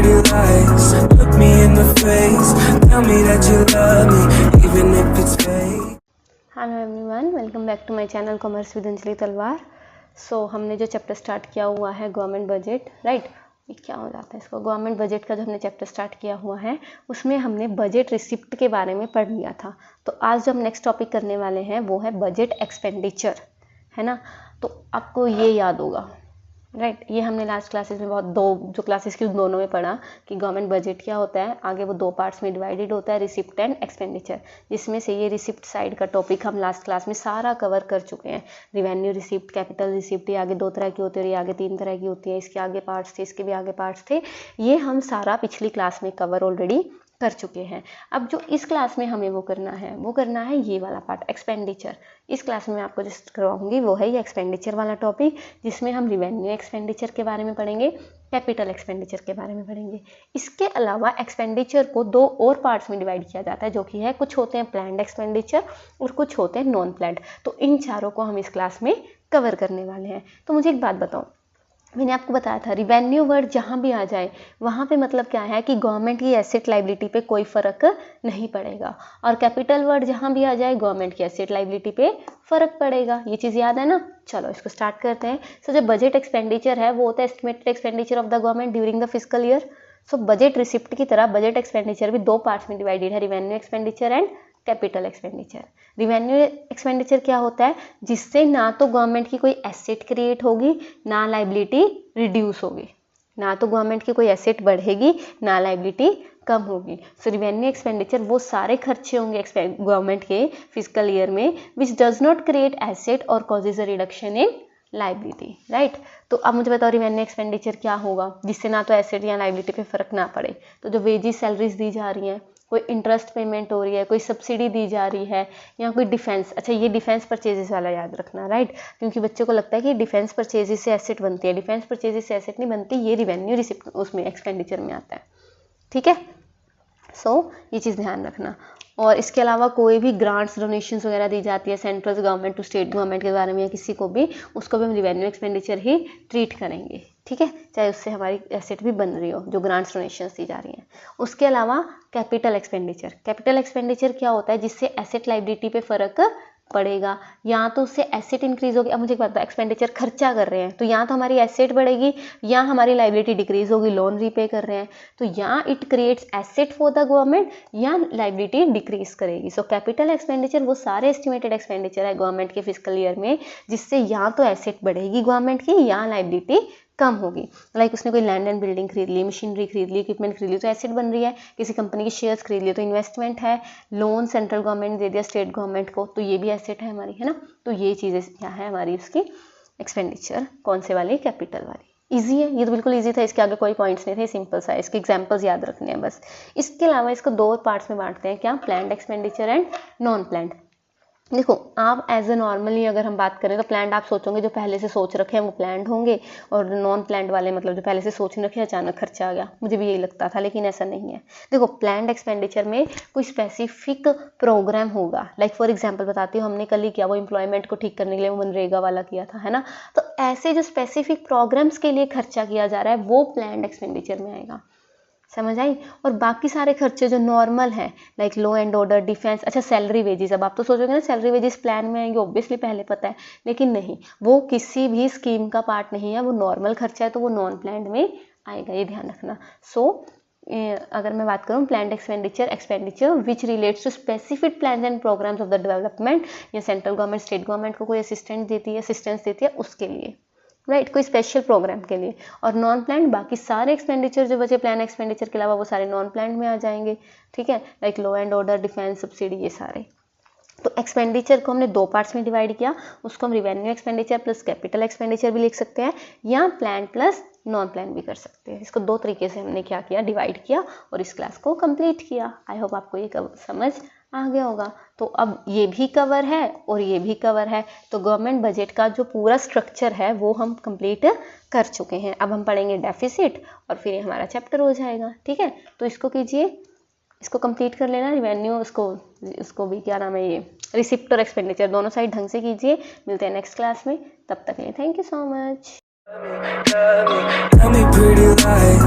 pretty lies, look me in the face, tell me that you love me, even if it's fake. Hello everyone, welcome back to my channel commerce with Anjali Talwar. So हमने जो chapter start किया हुआ है government budget, right, ये क्या हो जाता है इसको, गवर्नमेंट बजट का जो हमने चैप्टर स्टार्ट किया हुआ है उसमें हमने बजट रिसिप्ट के बारे में पढ़ लिया था। तो आज जो हम नेक्स्ट टॉपिक करने वाले हैं वो है बजट एक्सपेंडिचर, है ना। तो आपको ये याद होगा, राइट, ये हमने लास्ट क्लासेस में बहुत जो क्लासेस की दोनों में पढ़ा कि गवर्नमेंट बजट क्या होता है। आगे वो दो पार्ट्स में डिवाइडेड होता है, रिसिप्ट एंड एक्सपेंडिचर, जिसमें से ये रिसिप्ट साइड का टॉपिक हम लास्ट क्लास में सारा कवर कर चुके हैं। रिवेन्यू रिसिप्ट, कैपिटल रिसिप्ट, ये आगे दो तरह की होती है और ये आगे तीन तरह की होती है। इसके आगे पार्ट्स थे, इसके भी आगे पार्ट्स थे, ये हम सारा पिछली क्लास में कवर ऑलरेडी कर चुके हैं। अब जो इस क्लास में हमें वो करना है ये वाला पार्ट, एक्सपेंडिचर। इस क्लास में मैं आपको जस्ट करवाऊंगी वो है ये एक्सपेंडिचर वाला टॉपिक, जिसमें हम रिवेन्यू एक्सपेंडिचर के बारे में पढ़ेंगे, कैपिटल एक्सपेंडिचर के बारे में पढ़ेंगे। इसके अलावा एक्सपेंडिचर को दो और पार्ट्स में डिवाइड किया जाता है, जो कि है कुछ होते हैं प्लान्ड एक्सपेंडिचर और कुछ होते हैं नॉन प्लान्ड। तो इन चारों को हम इस क्लास में कवर करने वाले हैं। तो मुझे एक बात बताओ, मैंने आपको बताया था रिवेन्यू वर्ड जहाँ भी आ जाए वहाँ पे मतलब क्या है कि गवर्नमेंट की एसेट लाइबिलिटी पे कोई फ़र्क नहीं पड़ेगा, और कैपिटल वर्ड जहाँ भी आ जाए गवर्नमेंट की एसेट लाइबिलिटी पे फ़र्क पड़ेगा। ये चीज़ याद है ना। चलो इसको स्टार्ट करते हैं। सो जो बजट एक्सपेंडिचर है वो होता है estimated expenditure of the government during the fiscal year. So budget receipt की तरह बजट एक्सपेंडिचर भी दो पार्ट्स में डिवाइडेड है, revenue expenditure and capital expenditure. Revenue expenditure क्या होता है, जिससे ना तो गवर्नमेंट की कोई एसेट क्रिएट होगी ना लाइबिलिटी रिड्यूस होगी, ना तो गवर्नमेंट की कोई एसेट बढ़ेगी ना लाइबिलिटी कम होगी। सो रिवेन्यू एक्सपेंडिचर वो सारे खर्चे होंगे गवर्नमेंट के फिजिकल ईयर में which does not create asset और causes a reduction in liability, right. तो अब मुझे बताओ रिवेन्यू एक्सपेंडिचर क्या होगा जिससे ना तो एसेट या लाइबिलिटी पे फर्क ना पड़े। तो जो वेजेस सैलरीज दी जा रही हैं, कोई इंटरेस्ट पेमेंट हो रही है, कोई सब्सिडी दी जा रही है, या कोई डिफेंस, अच्छा ये डिफेंस परचेजेस वाला याद रखना, राइट, क्योंकि बच्चों को लगता है कि डिफेंस परचेजेस से एसेट बनती है। डिफेंस परचेजेस से एसेट नहीं बनती, ये रिवेन्यू रिसिप्ट उसमें एक्सपेंडिचर में आता है, ठीक है। सो ये चीज़ ध्यान रखना। और इसके अलावा कोई भी ग्रांट्स डोनेशंस वगैरह दी जाती है central government to state government के बारे में या किसी को भी, उसको भी हम रिवेन्यू एक्सपेंडिचर ही ट्रीट करेंगे, ठीक है, चाहे उससे हमारी एसेट भी बन रही हो जो ग्रांट्स डोनेशंस दी जा रही हैं। उसके अलावा कैपिटल एक्सपेंडिचर, कैपिटल एक्सपेंडिचर क्या होता है, जिससे एसेट लाइबिलिटी पे फर्क पड़ेगा, या तो उससे एसेट इंक्रीज होगी। अब मुझे एक बात बताओ, एक्सपेंडिचर खर्चा कर रहे हैं तो या तो हमारी एसेट बढ़ेगी या हमारी लाइबिलिटी डिक्रीज होगी, लोन रीपे कर रहे हैं तो या it creates asset for the government या लाइबिलिटी डिक्रीज करेगी। सो कैपिटल एक्सपेंडिचर वो सारे एस्टिमेटेड एक्सपेंडिचर है गवर्नमेंट के फिजिकल ईयर में जिससे या तो एसेट बढ़ेगी गवर्नमेंट की या लाइबिलिटी कम होगी। लाइक उसने कोई लैंड एंड बिल्डिंग खरीद ली, मशीनरी खरीद ली, इक्विपमेंट खरीद ली तो एसेट बन रही है। किसी कंपनी के शेयर्स खरीद लिए तो इन्वेस्टमेंट है। लोन सेंट्रल गवर्नमेंट दे दिया स्टेट गवर्नमेंट को तो ये भी एसेट है हमारी, है ना। तो ये चीज़ें क्या है हमारी उसकी एक्सपेंडिचर, कौन से वाली, कैपिटल वाली। ईजी है, ये तो बिल्कुल ईजी था, इसके आगे कोई पॉइंट्स नहीं थे, सिंपल सा है, इसके एग्जांपल्स याद रखने हैं बस। इसके अलावा इसको दो पार्ट्स में बांटते हैं, क्या, planned expenditure and non planned. देखो आप एज ए नॉर्मली अगर हम बात करें तो प्लान्ड आप सोचोगे जो पहले से सोच रखे हैं वो प्लान्ड होंगे, और नॉन प्लान्ड वाले मतलब जो पहले से सोच नहीं रखे अचानक खर्चा आ गया। मुझे भी यही लगता था लेकिन ऐसा नहीं है। देखो प्लान्ड एक्सपेंडिचर में कोई स्पेसिफिक प्रोग्राम होगा, लाइक फॉर एग्जांपल बताती हूँ, हमने कल ही किया वो एम्प्लॉयमेंट को ठीक करने के लिए वो मनरेगा वाला किया था, है ना। तो ऐसे जो स्पेसिफिक प्रोग्राम्स के लिए खर्चा किया जा रहा है वो प्लान्ड एक्सपेंडिचर में आएगा, समझ आई। और बाकी सारे खर्चे जो नॉर्मल हैं like law and order, defence, अच्छा सैलरी वेजेस, अब आप तो सोचोगे ना सैलरी वेजेस प्लान में आएंगे, ऑब्वियसली पहले पता है, लेकिन नहीं, वो किसी भी स्कीम का पार्ट नहीं है, वो नॉर्मल खर्चा है तो वो नॉन प्लान्ड में आएगा, ये ध्यान रखना। सो अगर मैं बात करूँ planned expenditure which relates to specific plans and programmes of the development, या सेंट्रल गवर्नमेंट स्टेट गवर्नमेंट को कोई असिस्टेंस देती है उसके लिए, राइट, कोई स्पेशल प्रोग्राम के लिए। और नॉन प्लान्ड बाकी सारे एक्सपेंडिचर जो बचे प्लान एक्सपेंडिचर के अलावा वो सारे नॉन प्लान्ड में आ जाएंगे, ठीक है, like law and order, defence, subsidy, ये सारे। तो एक्सपेंडिचर को हमने दो पार्ट्स में डिवाइड किया, उसको हम revenue expenditure plus capital expenditure भी लिख सकते हैं या प्लान प्लस नॉन प्लान भी कर सकते हैं। इसको दो तरीके से हमने क्या किया, डिवाइड किया और इस क्लास को कंप्लीट किया। आई होप आपको ये समझ आ गया होगा। तो अब ये भी कवर है और ये भी कवर है, तो गवर्नमेंट बजट का जो पूरा स्ट्रक्चर है वो हम कंप्लीट कर चुके हैं। अब हम पढ़ेंगे डेफिसिट और फिर ये हमारा चैप्टर हो जाएगा, ठीक है। तो इसको कीजिए, इसको कंप्लीट कर लेना, रिवेन्यू उसको भी क्या नाम है, ये रिसिप्ट और एक्सपेंडिचर दोनों साइड ढंग से कीजिए। मिलते हैं नेक्स्ट क्लास में, तब तक के लिए thank you so much. Tell me pretty lies.